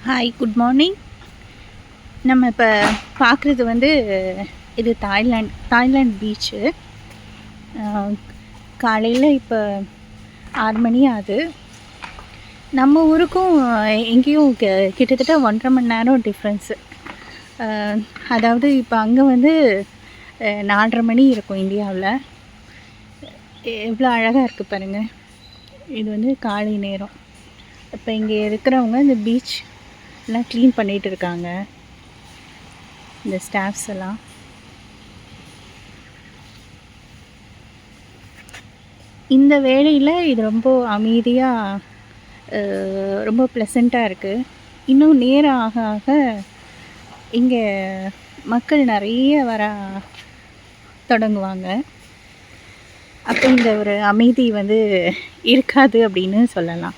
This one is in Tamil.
Hi, good morning. நம்ம இப்போ பார்க்குறது வந்து இது தாய்லாண்ட் பீச்சு. காலையில் இப்போ 6 மணி ஆகுது. நம்ம ஊருக்கும் எங்கேயும் கிட்டத்தட்ட 1.5 மணி நேரம் டிஃப்ரென்ஸு. அதாவது இப்போ அங்கே வந்து 4:30 மணி இருக்கும் இந்தியாவில். எவ்வளோ அழகாக இருக்குது பாருங்கள். இது வந்து காலை நேரம். இப்போ இங்கே இருக்கிறவங்க இந்த பீச் எல்லாம் க்ளீன் பண்ணிகிட்டு இருக்காங்க, இந்த ஸ்டாஃப்ஸ் எல்லாம். இந்த வேளையில் இது ரொம்ப அமைதியாக, ரொம்ப ப்ளசண்ட்டாக இருக்குது. இன்னும் நேரம் ஆக ஆக இங்கே மக்கள் நிறைய வர தொடங்குவாங்க. அப்போ இந்த ஒரு அமைதி வந்து இருக்காது அப்படின்னு சொல்லலாம்.